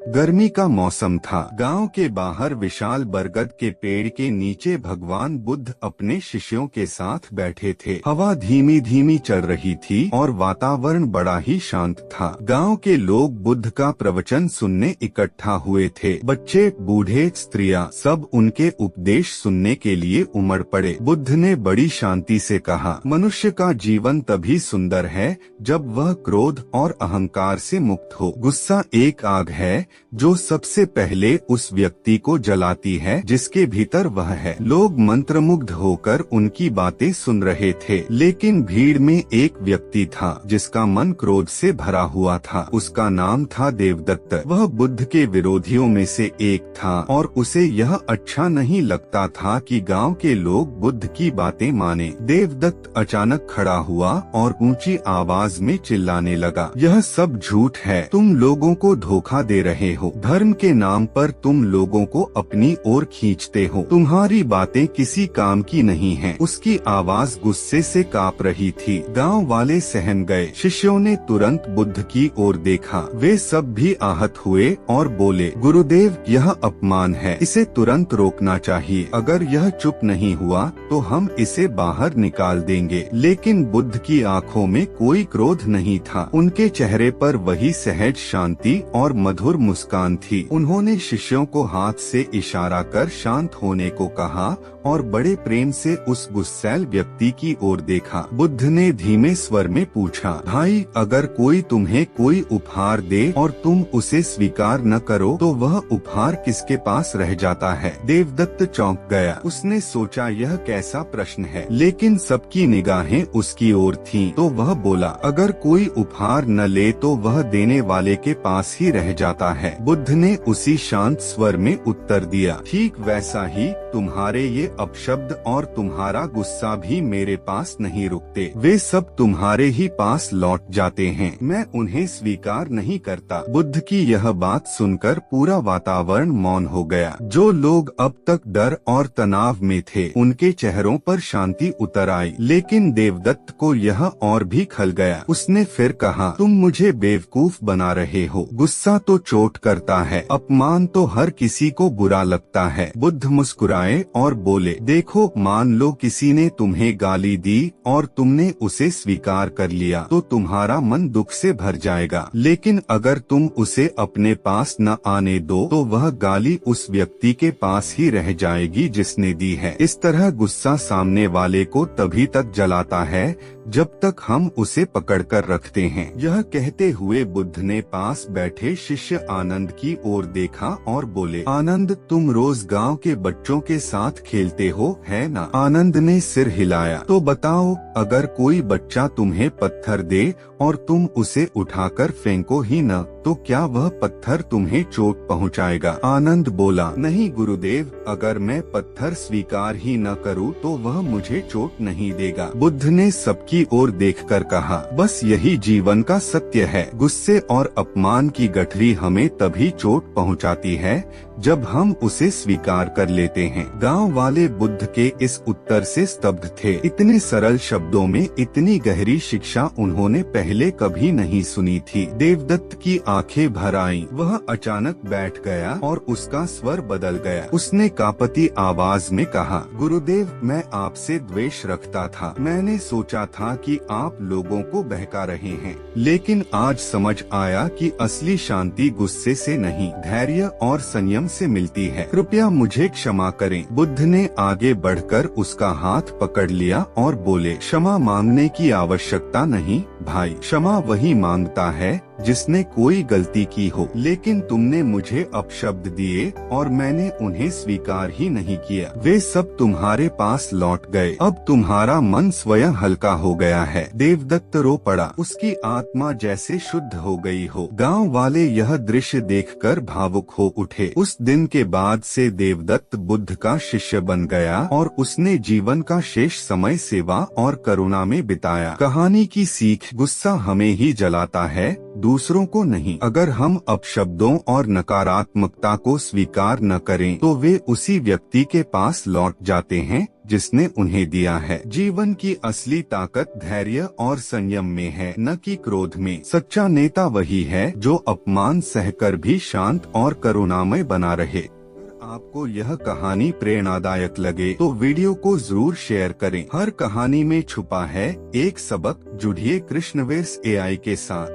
गर्मी का मौसम था। गांव के बाहर विशाल बरगद के पेड़ के नीचे भगवान बुद्ध अपने शिष्यों के साथ बैठे थे। हवा धीमी धीमी चल रही थी और वातावरण बड़ा ही शांत था। गांव के लोग बुद्ध का प्रवचन सुनने इकट्ठा हुए थे। बच्चे, बूढ़े, स्त्रियां सब उनके उपदेश सुनने के लिए उमड़ पड़े। बुद्ध ने बड़ी शांति से कहा, मनुष्य का जीवन तभी सुंदर है जब वह क्रोध और अहंकार से मुक्त हो। गुस्सा एक आग है जो सबसे पहले उस व्यक्ति को जलाती है जिसके भीतर वह है। लोग मंत्रमुग्ध होकर उनकी बातें सुन रहे थे, लेकिन भीड़ में एक व्यक्ति था जिसका मन क्रोध से भरा हुआ था। उसका नाम था देवदत्त। वह बुद्ध के विरोधियों में से एक था और उसे यह अच्छा नहीं लगता था कि गांव के लोग बुद्ध की बातें माने। देवदत्त अचानक खड़ा हुआ और ऊंची आवाज में चिल्लाने लगा, यह सब झूठ है, तुम लोगों को धोखा दे रहे हो। धर्म के नाम पर तुम लोगों को अपनी ओर खींचते हो। तुम्हारी बातें किसी काम की नहीं हैं। उसकी आवाज गुस्से से कांप रही थी। गांव वाले सहम गए। शिष्यों ने तुरंत बुद्ध की ओर देखा। वे सब भी आहत हुए और बोले, गुरुदेव, यह अपमान है, इसे तुरंत रोकना चाहिए। अगर यह चुप नहीं हुआ तो हम इसे बाहर निकाल देंगे। लेकिन बुद्ध की आंखों में कोई क्रोध नहीं था। उनके चेहरे पर वही सहज शांति और मधुर मुस्कान थी। उन्होंने शिष्यों को हाथ से इशारा कर शांत होने को कहा और बड़े प्रेम से उस गुस्सैल व्यक्ति की ओर देखा। बुद्ध ने धीमे स्वर में पूछा, भाई, अगर कोई तुम्हें कोई उपहार दे और तुम उसे स्वीकार न करो तो वह उपहार किसके पास रह जाता है? देवदत्त चौंक गया। उसने सोचा, यह कैसा प्रश्न है, लेकिन सबकी निगाहें उसकी ओर थीं। तो वह बोला, अगर कोई उपहार न ले तो वह देने वाले के पास ही रह जाता है। बुद्ध ने उसी शांत स्वर में उत्तर दिया, ठीक वैसा ही तुम्हारे ये अपशब्द और तुम्हारा गुस्सा भी मेरे पास नहीं रुकते। वे सब तुम्हारे ही पास लौट जाते हैं। मैं उन्हें स्वीकार नहीं करता। बुद्ध की यह बात सुनकर पूरा वातावरण मौन हो गया। जो लोग अब तक डर और तनाव में थे, उनके चेहरों पर शांति उतर आई। लेकिन देवदत्त को यह और भी खल गया। उसने फिर कहा, तुम मुझे बेवकूफ बना रहे हो। गुस्सा तो चोट करता है, अपमान तो हर किसी को बुरा लगता है। बुद्ध मुस्कुराए और बोले, देखो, मान लो किसी ने तुम्हें गाली दी और तुमने उसे स्वीकार कर लिया तो तुम्हारा मन दुख से भर जाएगा। लेकिन अगर तुम उसे अपने पास न आने दो तो वह गाली उस व्यक्ति के पास ही रह जाएगी जिसने दी है। इस तरह गुस्सा सामने वाले को तभी तक जलाता है जब तक हम उसे पकड़कर रखते हैं। यह कहते हुए बुद्ध ने पास बैठे शिष्य आनंद की ओर देखा और बोले, आनंद, तुम रोज गांव के बच्चों के साथ खेलते हो, है ना? आनंद ने सिर हिलाया। तो बताओ, अगर कोई बच्चा तुम्हें पत्थर दे और तुम उसे उठाकर फेंको ही न, तो क्या वह पत्थर तुम्हें चोट पहुंचाएगा? आनंद बोला, नहीं गुरुदेव, अगर मैं पत्थर स्वीकार ही न करूं तो वह मुझे चोट नहीं देगा। बुद्ध ने सबकी ओर देखकर कहा, बस यही जीवन का सत्य है। गुस्से और अपमान की गठरी हमें तभी चोट पहुंचाती है जब हम उसे स्वीकार कर लेते हैं। गांव वाले बुद्ध के इस उत्तर से स्तब्ध थे। इतने सरल शब्दों में इतनी गहरी शिक्षा उन्होंने पहले कभी नहीं सुनी थी। देवदत्त की आंखें भर आईं। वह अचानक बैठ गया और उसका स्वर बदल गया। उसने कांपती आवाज में कहा, गुरुदेव, मैं आपसे द्वेष रखता था। मैंने सोचा था कि आप लोगों को बहका रहे हैं, लेकिन आज समझ आया कि असली शांति गुस्से से नहीं, धैर्य और संयम से मिलती है। कृपया मुझे क्षमा करें। बुद्ध ने आगे बढ़कर उसका हाथ पकड़ लिया और बोले, क्षमा मांगने की आवश्यकता नहीं भाई। क्षमा वही मांगता है जिसने कोई गलती की हो, लेकिन तुमने मुझे अपशब्द दिए और मैंने उन्हें स्वीकार ही नहीं किया। वे सब तुम्हारे पास लौट गए। अब तुम्हारा मन स्वयं हल्का हो गया है। देवदत्त रो पड़ा। उसकी आत्मा जैसे शुद्ध हो गई हो। गांव वाले यह दृश्य देखकर भावुक हो उठे। उस दिन के बाद से देवदत्त बुद्ध का शिष्य बन गया और उसने जीवन का शेष समय सेवा और करुणा में बिताया। कहानी की सीख, गुस्सा हमें ही जलाता है, दूसरों को नहीं। अगर हम अपशब्दों और नकारात्मकता को स्वीकार न करें तो वे उसी व्यक्ति के पास लौट जाते हैं जिसने उन्हें दिया है। जीवन की असली ताकत धैर्य और संयम में है, न कि क्रोध में। सच्चा नेता वही है जो अपमान सहकर भी शांत और करुणामय बना रहे। आपको यह कहानी प्रेरणादायक लगे तो वीडियो को जरूर शेयर करें। हर कहानी में छुपा है एक सबक। जुड़िए कृष्णवेस AI के साथ।